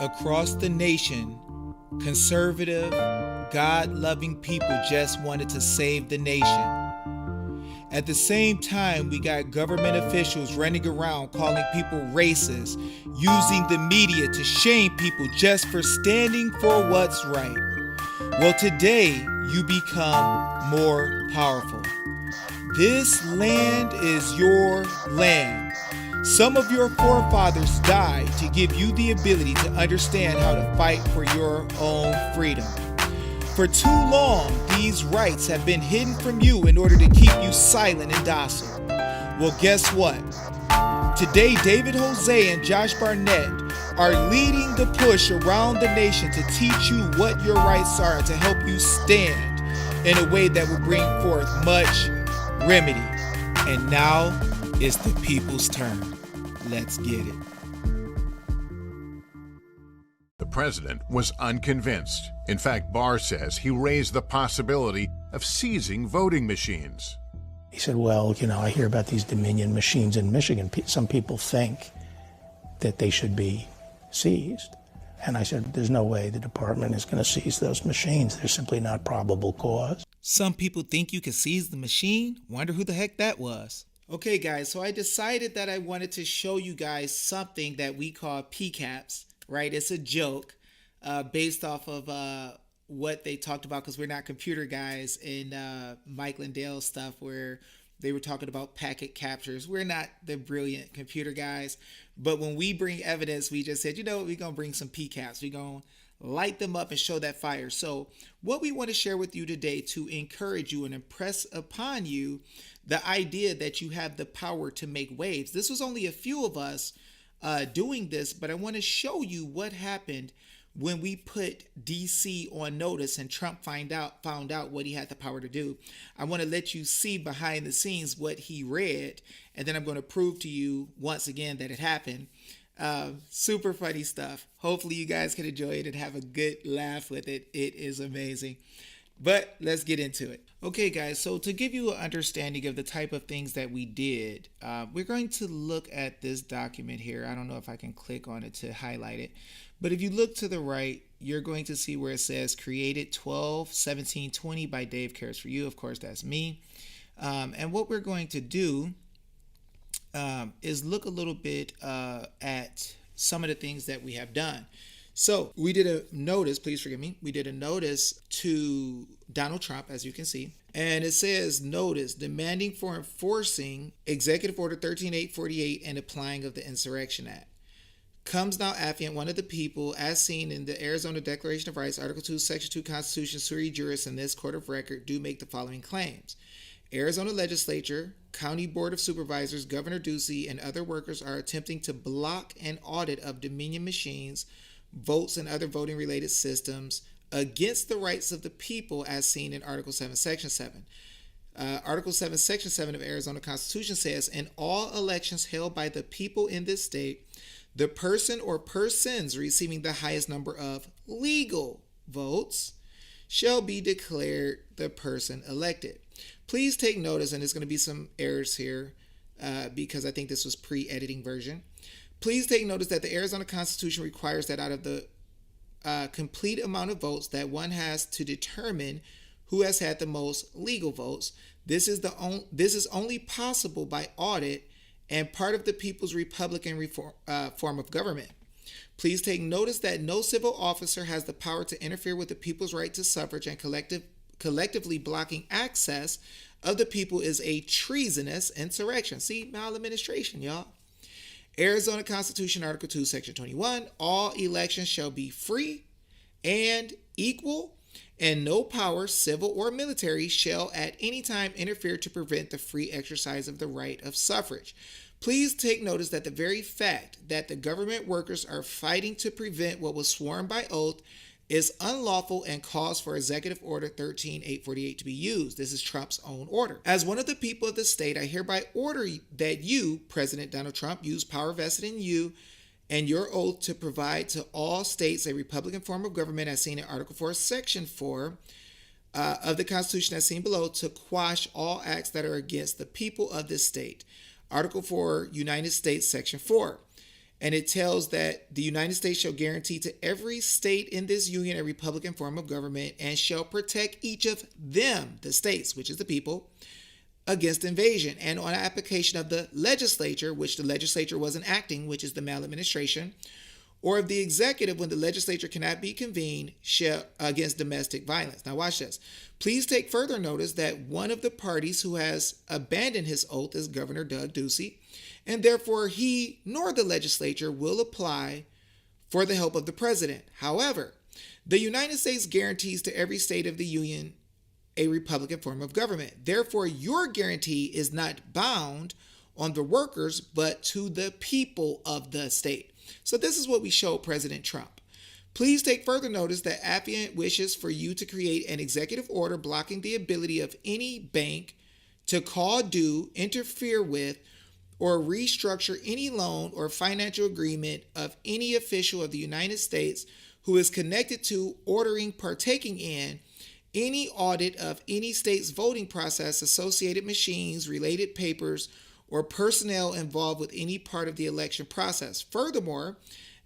across the nation, conservative, God-loving people just wanted to save the nation. At the same time, we got government officials running around calling people racist, using the media to shame people just for standing for what's right. Well, today, you become more powerful. This land is your land. Some of your forefathers died to give you the ability to understand how to fight for your own freedom. For too long, these rights have been hidden from you in order to keep you silent and docile. Well, guess what? Today, David, Jose, and Josh Barnetts are leading the push around the nation to teach you what your rights are and to help you stand in a way that will bring forth much remedy. And now it's the people's turn. Let's get it. The president was unconvinced. In fact, Barr says he raised the possibility of seizing voting machines. He said, well, I hear about these Dominion machines in Michigan. Some people think that they should be seized. And I said, there's no way the department is going to seize those machines. There's simply not probable cause. Some people think you can seize the machine. Wonder who the heck that was. Okay, guys, so I decided that I wanted to show you guys something that we call PCAPs, right? It's a joke based off of what they talked about, because we're not computer guys, in Mike Lindell's stuff where they were talking about packet captures. We're not the brilliant computer guys, but when we bring evidence, we just said, we're going to bring some PCAPs. We're going to light them up and show that fire. So what we want to share with you today to encourage you and impress upon you the idea that you have the power to make waves. This was only a few of us doing this, but I want to show you what happened when we put DC on notice and Trump found out what he had the power to do. I want to let you see behind the scenes what he read, and then I'm going to prove to you once again that it happened. Super funny stuff. Hopefully you guys can enjoy it and have a good laugh with it. It is amazing. But let's get into it. Okay, guys, so to give you an understanding of the type of things that we did, we're going to look at this document here. I don't know if I can click on it to highlight it, but if you look to the right, you're going to see where it says created 12/17/20 by Dave Cares for You. Of course, that's me. And what we're going to do is look a little bit at some of the things that we have done. So we did a notice, please forgive me. We did a notice to Donald Trump, as you can see, and it says notice demanding for enforcing Executive Order 13848 and applying of the Insurrection Act. Comes now affiant one of the people as seen in the Arizona Declaration of Rights, Article 2, Section 2 Constitution, sui juris in this court of record do make the following claims. Arizona Legislature, County Board of Supervisors, Governor Ducey, and other workers are attempting to block an audit of Dominion machines, votes, and other voting-related systems against the rights of the people as seen in Article 7, Section 7. Article 7, Section 7 of Arizona Constitution says, in all elections held by the people in this state, the person or persons receiving the highest number of legal votes shall be declared the person elected. Please take notice, and there's going to be some errors here because I think this was pre-editing version. Please take notice that the Arizona Constitution requires that out of the complete amount of votes that one has to determine who has had the most legal votes, this is only possible by audit and part of the People's Republican form of government. Please take notice that no civil officer has the power to interfere with the people's right to suffrage, and collectively blocking access of the people is a treasonous insurrection. See, maladministration, y'all. Arizona Constitution, Article 2, Section 21, all elections shall be free and equal, and no power, civil or military, shall at any time interfere to prevent the free exercise of the right of suffrage. Please take notice that the very fact that the government workers are fighting to prevent what was sworn by oath is unlawful and calls for Executive Order 13848 to be used. This is Trump's own order. As one of the people of the state, I hereby order that you, President Donald Trump, use power vested in you and your oath to provide to all states a Republican form of government as seen in Article 4, Section 4 of the Constitution as seen below, to quash all acts that are against the people of this state. Article 4, United States, Section 4. And it tells that the United States shall guarantee to every state in this union a republican form of government and shall protect each of them, the states, which is the people, against invasion, and on application of the legislature, which the legislature wasn't acting, which is the maladministration, or of the executive when the legislature cannot be convened, shall against domestic violence. Now watch this. Please take further notice that one of the parties who has abandoned his oath is Governor Doug Ducey, and therefore he nor the legislature will apply for the help of the president. However, the United States guarantees to every state of the Union a republican form of government. Therefore, your guarantee is not bound on the workers, but to the people of the state. So this is what we show President Trump. Please take further notice that Affiant wishes for you to create an executive order blocking the ability of any bank to call due, interfere with, or restructure any loan or financial agreement of any official of the United States who is connected to, ordering, partaking in, any audit of any state's voting process, associated machines, related papers, or personnel involved with any part of the election process. Furthermore,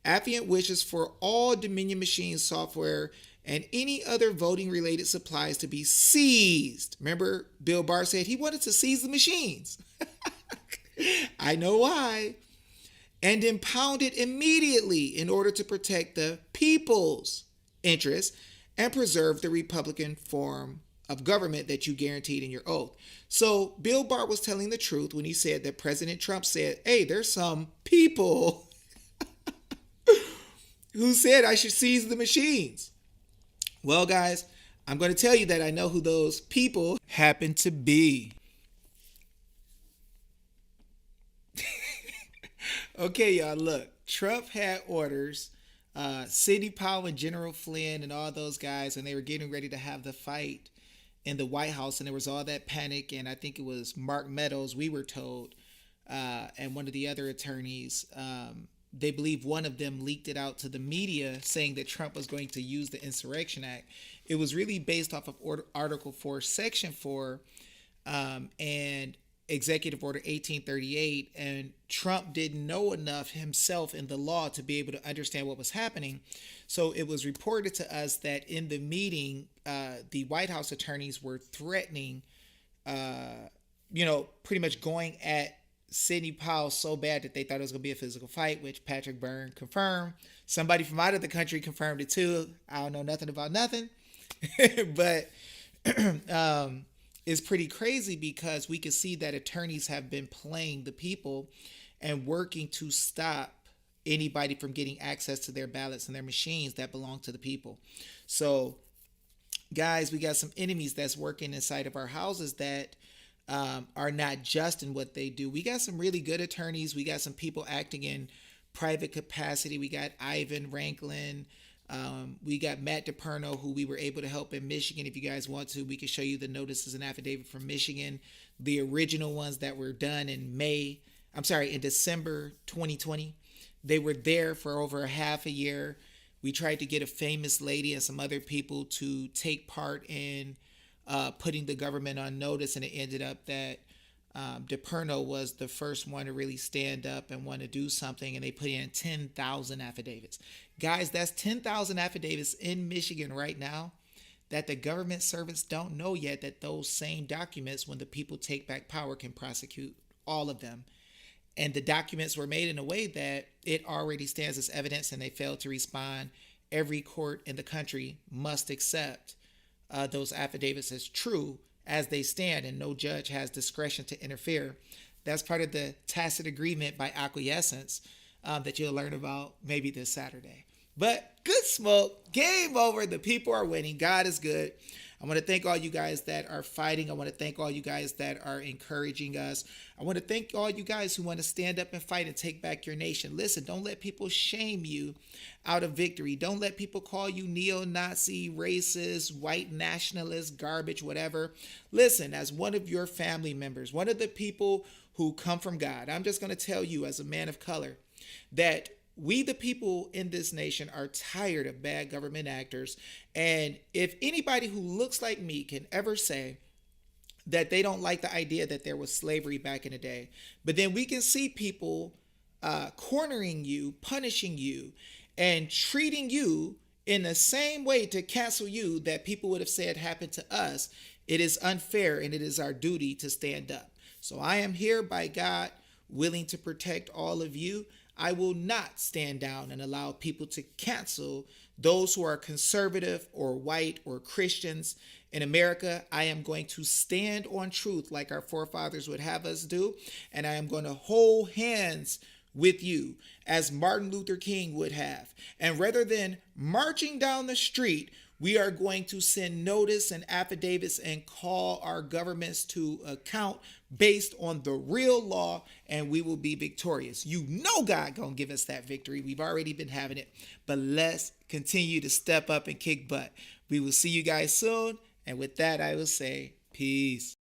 Affiant wishes for all Dominion machines, software, and any other voting-related supplies to be seized. Remember, Bill Barr said he wanted to seize the machines. I know why. And impounded immediately in order to protect the people's interests and preserve the Republican form of government that you guaranteed in your oath. So Bill Barr was telling the truth when he said that President Trump said, hey, there's some people who said I should seize the machines. Well, guys, I'm going to tell you that I know who those people happen to be. Okay, y'all, look, Trump had orders, Sidney Powell and General Flynn and all those guys, and they were getting ready to have the fight in the White House, and there was all that panic, and I think it was Mark Meadows, we were told, and one of the other attorneys, they believe one of them leaked it out to the media saying that Trump was going to use the Insurrection Act. It was really based off of Article 4, Section 4, and Executive Order 1838, and Trump didn't know enough himself in the law to be able to understand what was happening. So it was reported to us that in the meeting, the White House attorneys were threatening, pretty much going at Sidney Powell so bad that they thought it was going to be a physical fight, which Patrick Byrne confirmed. Somebody from out of the country confirmed it too. I don't know nothing about nothing, but it's pretty crazy because we can see that attorneys have been playing the people and working to stop anybody from getting access to their ballots and their machines that belong to the people. So, guys, we got some enemies that's working inside of our houses that are not just in what they do. We got some really good attorneys. We got some people acting in private capacity. We got Ivan Ranklin. We got Matt DePerno, who we were able to help in Michigan. If you guys want to, we can show you the notices and affidavit from Michigan, the original ones that were done in December 2020. They were there for over a half a year. We tried to get a famous lady and some other people to take part in putting the government on notice, and it ended up that DePerno was the first one to really stand up and want to do something, and they put in 10,000 affidavits. Guys, that's 10,000 affidavits in Michigan right now that the government servants don't know yet that those same documents, when the people take back power, can prosecute all of them. And the documents were made in a way that it already stands as evidence, and they failed to respond. Every court in the country must accept those affidavits as true as they stand, and no judge has discretion to interfere. That's part of the tacit agreement by acquiescence that you'll learn about maybe this Saturday. But good smoke, game over. The people are winning. God is good. I want to thank all you guys that are fighting. I want to thank all you guys that are encouraging us. I want to thank all you guys who want to stand up and fight and take back your nation. Listen, don't let people shame you out of victory. Don't let people call you neo-Nazi, racist, white nationalist, garbage, whatever. Listen, as one of your family members, one of the people who come from God, I'm just going to tell you as a man of color that we, the people in this nation, are tired of bad government actors. And if anybody who looks like me can ever say that they don't like the idea that there was slavery back in the day, but then we can see people cornering you, punishing you, and treating you in the same way to cancel you that people would have said happened to us, it is unfair and it is our duty to stand up. So I am here by God, willing to protect all of you. I will not stand down and allow people to cancel those who are conservative or white or Christians. In America, I am going to stand on truth like our forefathers would have us do, and I am going to hold hands with you as Martin Luther King would have. And rather than marching down the street, we are going to send notice and affidavits and call our governments to account based on the real law, and we will be victorious. You know God gonna give us that victory. We've already been having it, but let's continue to step up and kick butt. We will see you guys soon, and with that I will say peace.